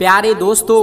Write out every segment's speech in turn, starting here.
پیارے دوستو،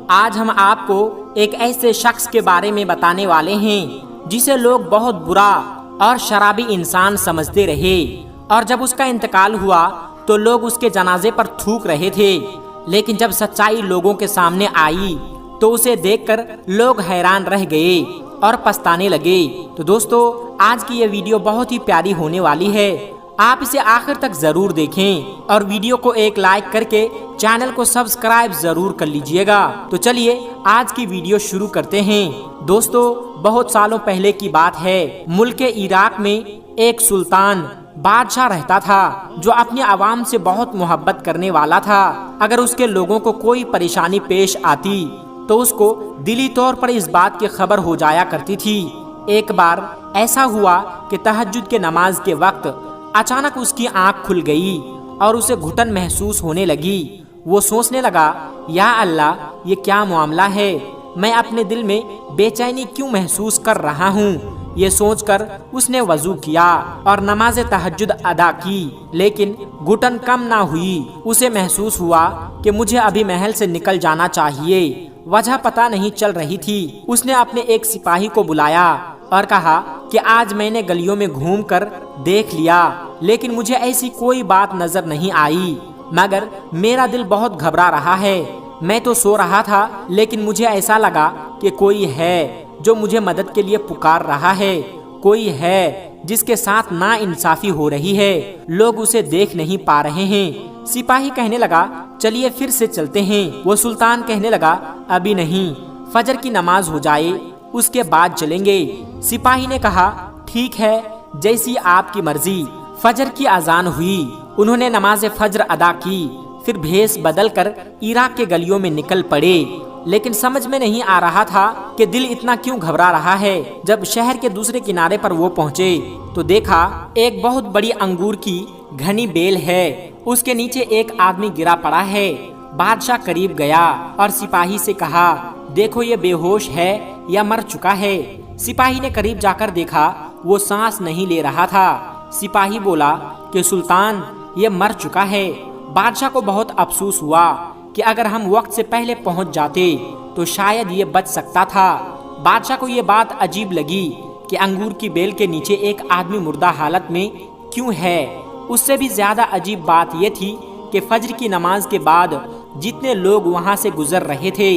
آج ہم آپ کو ایک ایسے شخص کے بارے میں بتانے والے ہیں جسے لوگ بہت برا اور شرابی انسان سمجھتے رہے، اور جب اس کا انتقال ہوا تو لوگ اس کے جنازے پر تھوک رہے تھے، لیکن جب سچائی لوگوں کے سامنے آئی تو اسے دیکھ کر لوگ حیران رہ گئے اور پچھتانے لگے۔ تو دوستو، آج کی یہ ویڈیو بہت ہی پیاری ہونے والی ہے، آپ اسے آخر تک ضرور دیکھیں اور ویڈیو کو ایک لائک کر کے چینل کو سبسکرائب ضرور کر لیجئے گا۔ تو چلیے آج کی ویڈیو شروع کرتے ہیں۔ دوستو، بہت سالوں پہلے کی بات ہے، ملک عراق میں ایک سلطان بادشاہ رہتا تھا جو اپنی عوام سے بہت محبت کرنے والا تھا۔ اگر اس کے لوگوں کو کوئی پریشانی پیش آتی تو اس کو دلی طور پر اس بات کی خبر ہو جایا کرتی تھی۔ ایک بار ایسا ہوا کہ تہجد کے نماز کے وقت اچانک اس کی آنکھ کھل گئی اور اسے گھٹن محسوس ہونے لگی۔ وہ سوچنے لگا، یا اللہ، یہ کیا معاملہ ہے؟ میں اپنے دل میں بے چینی کیوں محسوس کر رہا ہوں؟ یہ سوچ کر اس نے وضو کیا اور نماز تہجد ادا کی، لیکن گھٹن کم نہ ہوئی۔ اسے محسوس ہوا کہ مجھے ابھی محل سے نکل جانا چاہیے۔ وجہ پتہ نہیں چل رہی تھی۔ اس نے اپنے ایک سپاہی کو بلایا اور کہا کہ آج میں نے گلیوں میں گھوم کر دیکھ لیا، لیکن مجھے ایسی کوئی بات نظر نہیں آئی، مگر میرا دل بہت گھبرا رہا ہے۔ میں تو سو رہا تھا، لیکن مجھے ایسا لگا کہ کوئی ہے جو مجھے مدد کے لیے پکار رہا ہے، کوئی ہے جس کے ساتھ ناانصافی ہو رہی ہے، لوگ اسے دیکھ نہیں پا رہے ہیں۔ سپاہی کہنے لگا، چلیے پھر سے چلتے ہیں۔ وہ سلطان کہنے لگا، ابھی نہیں، فجر کی نماز ہو جائے اس کے بعد چلیں گے۔ سپاہی نے کہا، ٹھیک ہے، جیسی آپ کی مرضی۔ فجر کی اذان ہوئی، انہوں نے نماز فجر ادا کی، پھر بھیس بدل کر عراق کے گلیوں میں نکل پڑے، لیکن سمجھ میں نہیں آ رہا تھا کہ دل اتنا کیوں گھبرا رہا ہے۔ جب شہر کے دوسرے کنارے پر وہ پہنچے تو دیکھا ایک بہت بڑی انگور کی گھنی بیل ہے، اس کے نیچے ایک آدمی گرا پڑا ہے۔ بادشاہ قریب گیا اور سپاہی سے کہا، دیکھو یہ بے ہوش ہے یا مر چکا ہے۔ سپاہی نے قریب جا کر دیکھا، وہ سانس نہیں لے رہا تھا۔ سپاہی بولا کہ سلطان، یہ مر چکا ہے۔ بادشاہ کو بہت افسوس ہوا کہ اگر ہم وقت سے پہلے پہنچ جاتے تو شاید یہ بچ سکتا تھا۔ بادشاہ کو یہ بات عجیب لگی کہ انگور کی بیل کے نیچے ایک آدمی مردہ حالت میں کیوں ہے۔ اس سے بھی زیادہ عجیب بات یہ تھی کہ فجر کی نماز کے بعد جتنے لوگ وہاں سے گزر رہے تھے،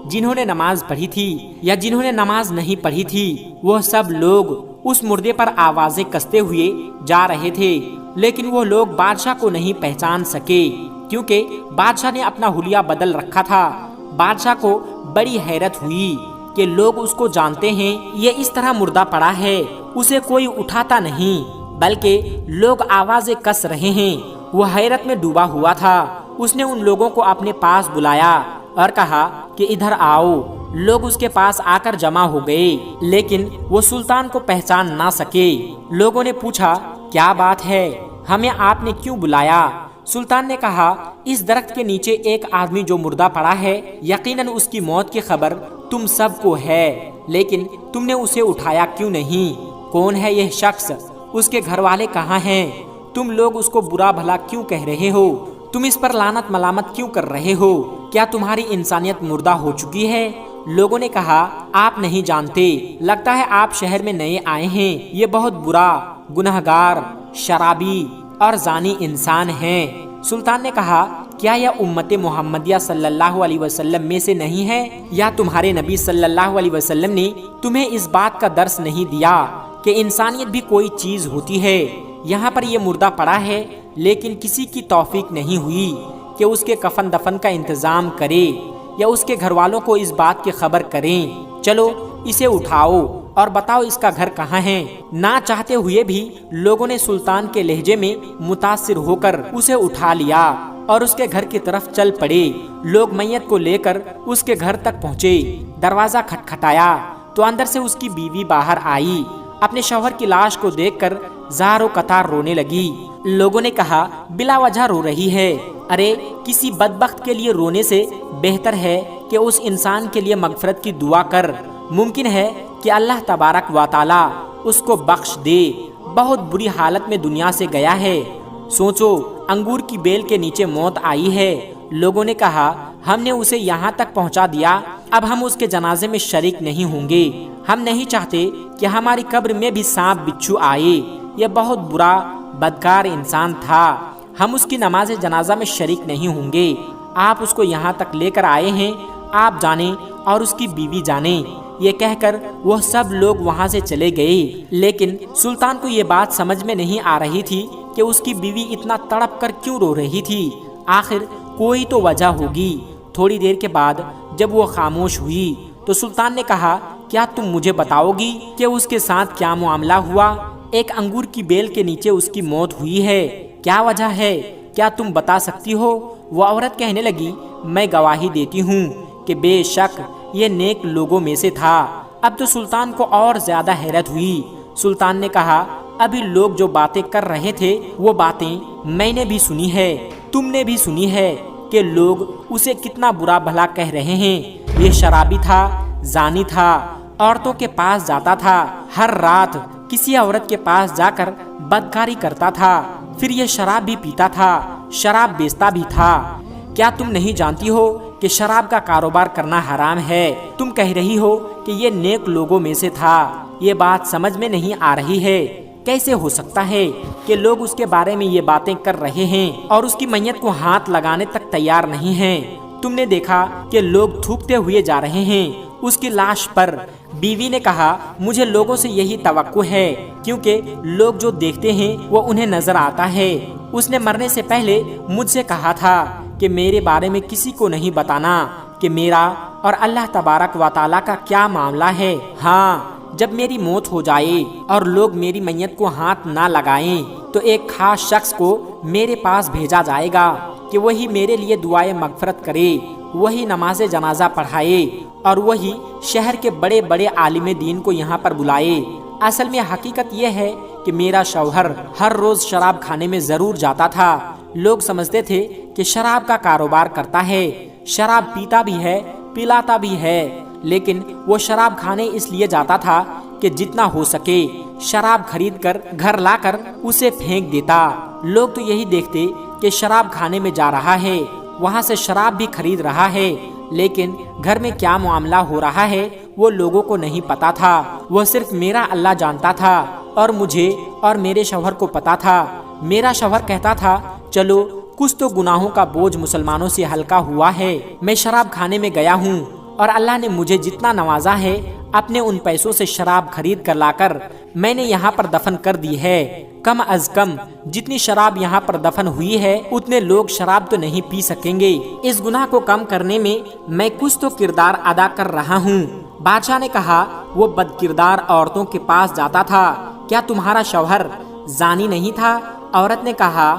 جنہوں نے نماز پڑھی تھی یا جنہوں نے نماز نہیں پڑھی تھی، وہ سب لوگ اس مردے پر آوازیں کستے ہوئے جا رہے تھے، لیکن وہ لوگ بادشاہ کو نہیں پہچان سکے کیونکہ بادشاہ نے اپنا حلیہ بدل رکھا تھا۔ بادشاہ کو بڑی حیرت ہوئی کہ لوگ اس کو جانتے ہیں، یہ اس طرح مردہ پڑا ہے، اسے کوئی اٹھاتا نہیں بلکہ لوگ آوازیں کس رہے ہیں۔ وہ حیرت میں ڈوبا ہوا تھا۔ اس نے ان لوگوں کو اپنے پاس بلایا اور کہا کہ ادھر آؤ۔ لوگ اس کے پاس آ کر جمع ہو گئے، لیکن وہ سلطان کو پہچان نہ سکے۔ لوگوں نے پوچھا، کیا بات ہے، ہمیں آپ نے کیوں بلایا؟ سلطان نے کہا، اس درخت کے نیچے ایک آدمی جو مردہ پڑا ہے، یقیناً اس کی موت کی خبر تم سب کو ہے، لیکن تم نے اسے اٹھایا کیوں نہیں؟ کون ہے یہ شخص؟ اس کے گھر والے کہاں ہیں؟ تم لوگ اس کو برا بھلا کیوں کہہ رہے ہو؟ تم اس پر لعنت ملامت کیوں کر رہے ہو؟ کیا تمہاری انسانیت مردہ ہو چکی ہے؟ لوگوں نے کہا، آپ نہیں جانتے، لگتا ہے آپ شہر میں نئے آئے ہیں، یہ بہت برا، گنہگار، شرابی اور زانی انسان ہیں۔ سلطان نے کہا، کیا یہ امت محمدیہ صلی اللہ علیہ وسلم میں سے نہیں ہے؟ یا تمہارے نبی صلی اللہ علیہ وسلم نے تمہیں اس بات کا درس نہیں دیا کہ انسانیت بھی کوئی چیز ہوتی ہے؟ یہاں پر یہ مردہ پڑا ہے، لیکن کسی کی توفیق نہیں ہوئی کہ اس کے کفن دفن کا انتظام کرے یا اس کے گھر والوں کو اس بات کی خبر کریں۔ چلو اسے اٹھاؤ اور بتاؤ اس کا گھر کہاں ہے۔ نہ چاہتے ہوئے بھی لوگوں نے سلطان کے لہجے میں متاثر ہو کر اسے اٹھا لیا اور اس کے گھر کی طرف چل پڑے۔ لوگ میت کو لے کر اس کے گھر تک پہنچے۔ دروازہ کھٹکھٹایا تو اندر سے اس کی بیوی باہر آئی۔ اپنے شوہر کی لاش کو دیکھ کر زار و قطار رونے لگی۔ لوگوں نے کہا، بلا وجہ رو رہی ہے؟ ارے کسی بدبخت کے لیے رونے سے بہتر ہے کہ اس انسان کے لیے مغفرت کی دعا کر، ممکن ہے کہ اللہ تبارک و تعالی اس کو بخش دے، بہت بری حالت میں دنیا سے گیا ہے۔ سوچو، انگور کی بیل کے نیچے موت آئی ہے۔ لوگوں نے کہا، ہم نے اسے یہاں تک پہنچا دیا، اب ہم اس کے جنازے میں شریک نہیں ہوں گے۔ ہم نہیں چاہتے کہ ہماری قبر میں بھی سانپ بچھو آئے۔ یہ بہت برا بدکار انسان تھا، ہم اس کی نماز جنازہ میں شریک نہیں ہوں گے۔ آپ اس کو یہاں تک لے کر آئے ہیں، آپ جانیں اور اس کی بیوی جانیں۔ یہ کہہ کر وہ سب لوگ وہاں سے چلے گئے، لیکن سلطان کو یہ بات سمجھ میں نہیں آ رہی تھی کہ اس کی بیوی اتنا تڑپ کر کیوں رو رہی تھی۔ آخر کوئی تو وجہ ہوگی۔ تھوڑی دیر کے بعد جب وہ خاموش ہوئی تو سلطان نے کہا، کیا تم مجھے بتاؤ گی کہ اس کے ساتھ کیا معاملہ ہوا؟ ایک انگور کی بیل کے نیچے اس کی موت ہوئی ہے، کیا وجہ ہے؟ کیا تم بتا سکتی ہو؟ وہ عورت کہنے لگی، میں گواہی دیتی ہوں کہ بے شک یہ نیک لوگوں میں سے تھا۔ اب تو سلطان کو اور زیادہ حیرت ہوئی۔ سلطان نے کہا، ابھی لوگ جو باتیں کر رہے تھے وہ باتیں میں نے بھی سنی ہے، تم نے بھی سنی ہے کہ لوگ اسے کتنا برا بھلا کہہ رہے ہیں۔ یہ شرابی تھا، زانی تھا، عورتوں کے پاس جاتا تھا، ہر رات کسی عورت کے پاس جا کر بدکاری کرتا تھا، پھر یہ شراب بھی پیتا تھا، شراب بیچتا بھی تھا۔ کیا تم نہیں جانتی ہو کہ شراب کا کاروبار کرنا حرام ہے؟ تم کہہ رہی ہو کہ یہ نیک لوگوں میں سے تھا۔ یہ بات سمجھ میں نہیں آ رہی ہے، کیسے ہو سکتا ہے کہ لوگ اس کے بارے میں یہ باتیں کر رہے ہیں اور اس کی میت کو ہاتھ لگانے تک تیار نہیں ہیں؟ تم نے دیکھا کہ لوگ تھوکتے ہوئے جا رہے ہیں اس کی لاش پر۔ بیوی نے کہا، مجھے لوگوں سے یہی توقع ہے، کیونکہ لوگ جو دیکھتے ہیں وہ انہیں نظر آتا ہے۔ اس نے مرنے سے پہلے مجھ سے کہا تھا کہ میرے بارے میں کسی کو نہیں بتانا کہ میرا اور اللہ تبارک و تعالیٰ کا کیا معاملہ ہے۔ ہاں، جب میری موت ہو جائے اور لوگ میری میت کو ہاتھ نہ لگائیں تو ایک خاص شخص کو میرے پاس بھیجا جائے گا کہ وہی میرے لیے دعائے مغفرت کرے، وہی نماز جنازہ پڑھائے اور وہی شہر کے بڑے بڑے عالم دین کو یہاں پر بلائے۔ اصل میں حقیقت یہ ہے کہ میرا شوہر ہر روز شراب کھانے میں ضرور جاتا تھا۔ لوگ سمجھتے تھے کہ شراب کا کاروبار کرتا ہے، شراب پیتا بھی ہے، پلاتا بھی ہے، لیکن وہ شراب کھانے اس لیے جاتا تھا کہ جتنا ہو سکے شراب خرید کر گھر لا کر اسے پھینک دیتا۔ لوگ تو یہی دیکھتے کہ شراب کھانے میں جا رہا ہے، وہاں سے شراب بھی خرید رہا ہے، لیکن گھر میں کیا معاملہ ہو رہا ہے وہ لوگوں کو نہیں پتا تھا۔ وہ صرف میرا اللہ جانتا تھا اور مجھے اور میرے شوہر کو پتا تھا۔ میرا شوہر کہتا تھا، چلو کچھ تو گناہوں کا بوجھ مسلمانوں سے ہلکا ہوا ہے۔ میں شراب کھانے میں گیا ہوں اور اللہ نے مجھے جتنا نوازا ہے اپنے ان پیسوں سے شراب خرید کر لا کر میں نے یہاں پر دفن کر دی ہے۔ کم از کم جتنی شراب یہاں پر دفن ہوئی ہے اتنے لوگ شراب تو نہیں پی سکیں گے۔ اس گناہ کو کم کرنے میں میں کچھ تو کردار ادا کر رہا ہوں۔ بادشاہ نے کہا، وہ بد کردار عورتوں کے پاس جاتا تھا، کیا تمہارا شوہر زانی نہیں تھا؟ عورت نے کہا،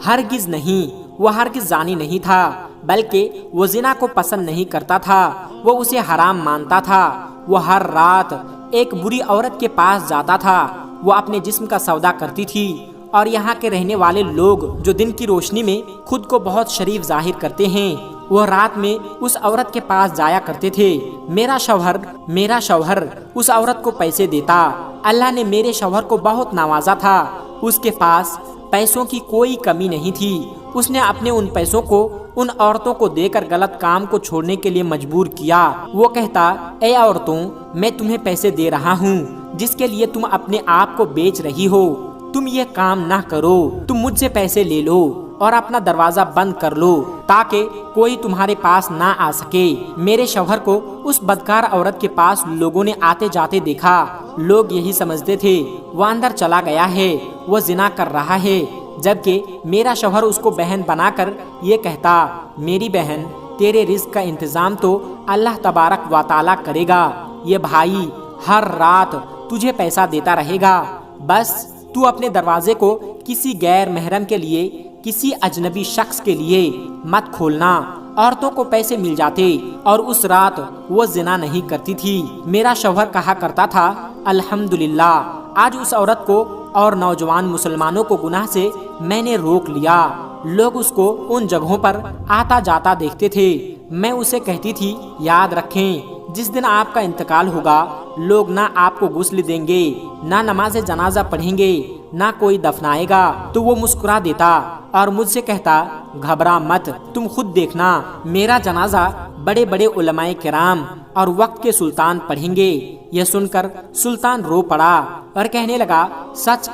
ہرگز نہیں، وہ ہرگز زانی نہیں تھا، بلکہ وہ زنا کو پسند نہیں کرتا تھا، وہ اسے حرام مانتا تھا۔ وہ ہر رات ایک بری عورت کے پاس جاتا تھا، وہ اپنے جسم کا سودا کرتی تھی، اور یہاں کے رہنے والے لوگ جو دن کی روشنی میں خود کو بہت شریف ظاہر کرتے ہیں وہ رات میں اس عورت کے پاس جایا کرتے تھے۔ میرا شوہر اس عورت کو پیسے دیتا۔ اللہ نے میرے شوہر کو بہت نوازا تھا، اس کے پاس پیسوں کی کوئی کمی نہیں تھی۔ اس نے اپنے ان پیسوں کو ان عورتوں کو دے کر غلط کام کو چھوڑنے کے لیے مجبور کیا۔ وہ کہتا، اے عورتوں، میں تمہیں پیسے دے رہا ہوں جس کے لیے تم اپنے آپ کو بیچ رہی ہو، تم یہ کام نہ کرو، تم مجھ سے پیسے لے لو اور اپنا دروازہ بند کر لو تاکہ کوئی تمہارے پاس نہ آ سکے۔ میرے شوہر کو اس بدکار عورت کے پاس لوگوں نے آتے جاتے دیکھا۔ لوگ یہی سمجھتے تھے وہ اندر چلا گیا ہے، وہ زنا کر رہا ہے، جبکہ میرا شوہر اس کو بہن بنا کر یہ کہتا، میری بہن، تیرے رزق کا انتظام تو اللہ تبارک و تعالیٰ کرے گا۔ یہ بھائی ہر رات تجھے پیسہ دیتا رہے گا، بس تو اپنے دروازے کو کسی غیر محرم کے لیے، کسی اجنبی شخص کے لیے مت کھولنا۔ عورتوں کو پیسے مل جاتے اور اس رات وہ زنا نہیں کرتی تھی۔ میرا شوہر کہا کرتا تھا، الحمدللہ، آج اس عورت کو اور نوجوان مسلمانوں کو گناہ سے میں نے روک لیا۔ لوگ اس کو ان جگہوں پر آتا جاتا دیکھتے تھے۔ میں اسے کہتی تھی، یاد رکھیں، جس دن آپ کا انتقال ہوگا لوگ نہ آپ کو غسل دیں گے، نہ نماز جنازہ پڑھیں گے، نہ کوئی دفنائے گا تو وہ مسکرا دیتا اور مجھ سے کہتا گھبرا مت، تم خود دیکھنا میرا جنازہ بڑے بڑے علماء کرام اور وقت کے سلطان پڑھیں گے۔ یہ سن کر سلطان رو پڑا اور کہنے لگا سچ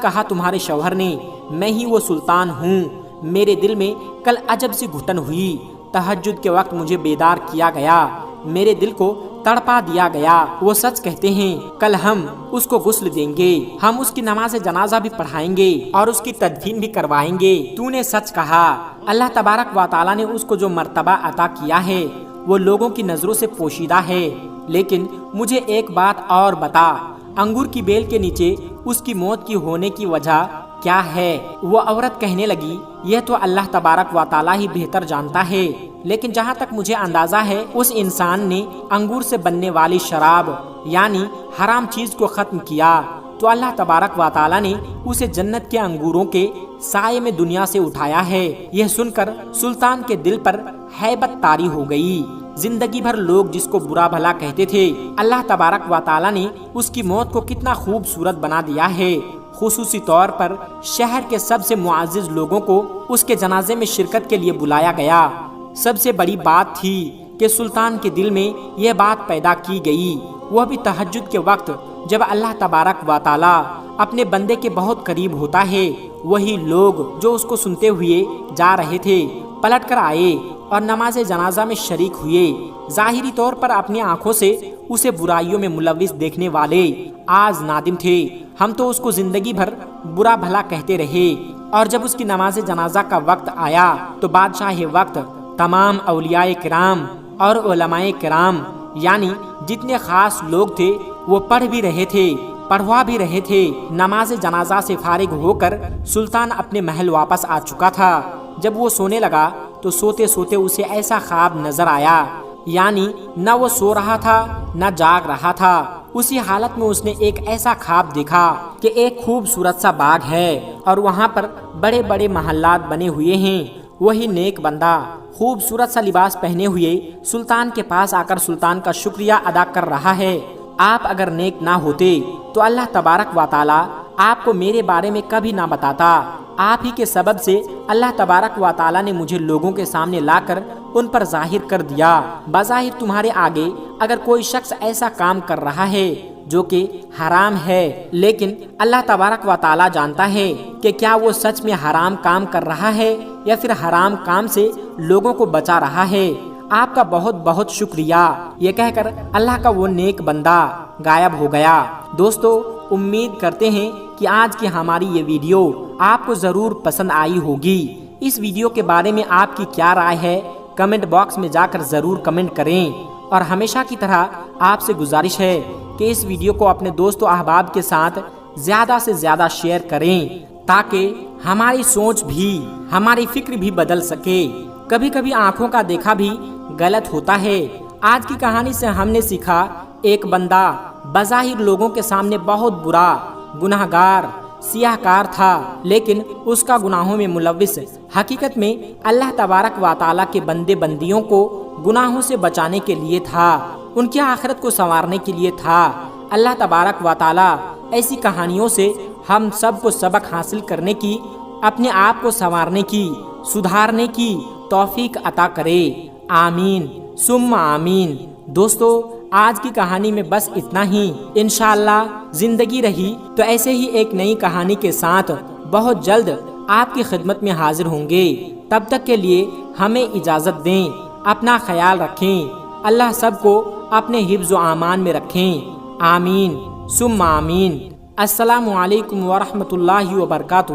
کہا تمہارے شوہر نے، میں ہی وہ سلطان ہوں۔ میرے دل میں کل عجب سی گھٹن ہوئی، تہجد کے وقت مجھے بیدار کیا گیا، میرے دل کو تڑپا دیا گیا۔ وہ سچ کہتے ہیں، کل ہم اس کو غسل دیں گے، ہم اس کی نماز جنازہ بھی پڑھائیں گے اور اس کی تدفین بھی کروائیں گے۔ تو نے سچ کہا۔ اللہ تبارک و تعالی نے اس کو جو مرتبہ عطا کیا ہے وہ لوگوں کی نظروں سے پوشیدہ ہے، لیکن مجھے ایک بات اور بتا، انگور کی بیل کے نیچے اس کی موت کی ہونے کی وجہ کیا ہے؟ وہ عورت کہنے لگی، یہ تو اللہ تبارک و تعالی ہی بہتر جانتا ہے، لیکن جہاں تک مجھے اندازہ ہے اس انسان نے انگور سے بننے والی شراب یعنی حرام چیز کو ختم کیا تو اللہ تبارک و تعالی نے اسے جنت کے انگوروں کے سائے میں دنیا سے اٹھایا ہے۔ یہ سن کر سلطان کے دل پر ہیبت طاری ہو گئی۔ زندگی بھر لوگ جس کو برا بھلا کہتے تھے، اللہ تبارک و تعالی نے اس کی موت کو کتنا خوبصورت بنا دیا ہے۔ خصوصی طور پر شہر کے سب سے معزز لوگوں کو اس کے جنازے میں شرکت کے لیے بلایا گیا۔ سب سے بڑی بات تھی کہ سلطان کے دل میں یہ بات پیدا کی گئی، وہ بھی تہجد کے وقت جب اللہ تبارک و تعالی اپنے بندے کے بہت قریب ہوتا ہے۔ وہی لوگ جو اس کو سنتے ہوئے جا رہے تھے پلٹ کر آئے اور نماز جنازہ میں شریک ہوئے۔ ظاہری طور پر اپنی آنکھوں سے اسے برائیوں میں ملوث دیکھنے والے آج نادم تھے، ہم تو اس کو زندگی بھر برا بھلا کہتے رہے، اور جب اس کی نماز جنازہ کا وقت آیا تو بادشاہ وقت تمام اولیاء کرام اور علماء کرام یعنی جتنے خاص لوگ تھے وہ پڑھ بھی رہے تھے، پڑھوا بھی رہے تھے۔ نماز جنازہ سے فارغ ہو کر سلطان اپنے محل واپس آ چکا تھا۔ جب وہ سونے لگا تو سوتے سوتے اسے ایسا خواب نظر آیا، یعنی نہ وہ سو رہا تھا نہ جاگ رہا تھا، اسی حالت میں اس نے ایک ایسا خواب دیکھا کہ ایک خوبصورت سا باغ ہے اور وہاں پر بڑے بڑے محلات بنے ہوئے ہیں۔ وہی نیک بندہ خوبصورت سا لباس پہنے ہوئے سلطان کے پاس آ کر سلطان کا شکریہ ادا کر رہا ہے۔ آپ اگر نیک نہ ہوتے تو اللہ تبارک و تعالی آپ کو میرے بارے میں کبھی نہ بتاتا۔ آپ ہی کے سبب سے اللہ تبارک و تعالی نے مجھے لوگوں کے سامنے لا کر ان پر ظاہر کر دیا۔ بظاہر تمہارے آگے اگر کوئی شخص ایسا کام کر رہا ہے جو کہ حرام ہے، لیکن اللہ تبارک و تعالی جانتا ہے کہ کیا وہ سچ میں حرام کام کر رہا ہے یا پھر حرام کام سے لوگوں کو بچا رہا ہے۔ آپ کا بہت بہت شکریہ، یہ کہہ کر اللہ کا وہ نیک بندہ غائب ہو گیا۔ دوستو، امید کرتے ہیں کہ آج کی ہماری یہ ویڈیو آپ کو ضرور پسند آئی ہوگی۔ اس ویڈیو کے بارے میں آپ کی کیا رائے ہے کمنٹ باکس میں جا کر ضرور کمنٹ کریں، اور ہمیشہ کی طرح آپ سے گزارش ہے کہ اس ویڈیو کو اپنے دوست و احباب کے ساتھ زیادہ سے زیادہ شیئر کریں تاکہ ہماری سوچ بھی، ہماری فکر بھی بدل سکے۔ کبھی کبھی آنکھوں کا دیکھا بھی غلط ہوتا ہے۔ آج کی کہانی سے ہم نے سیکھا، ایک بندہ بظاہر لوگوں کے سامنے بہت برا، گناہگار، سیاہ کار تھا، لیکن اس کا گناہوں میں ملوث حقیقت میں اللہ تبارک و تعالی کے بندے بندیوں کو گناہوں سے بچانے کے لیے تھا، ان کی آخرت کو سنوارنے کے لیے تھا۔ اللہ تبارک و تعالی ایسی کہانیوں سے ہم سب کو سبق حاصل کرنے کی، اپنے آپ کو سنوارنے کی، سدھارنے کی توفیق عطا کرے۔ آمین ثم آمین۔ دوستو، آج کی کہانی میں بس اتنا ہی۔ انشاءاللہ زندگی رہی تو ایسے ہی ایک نئی کہانی کے ساتھ بہت جلد آپ کی خدمت میں حاضر ہوں گے۔ تب تک کے لیے ہمیں اجازت دیں، اپنا خیال رکھیں، اللہ سب کو اپنے حفظ و امان میں رکھیں۔ آمین ثم آمین۔ السلام علیکم ورحمۃ اللہ وبرکاتہ۔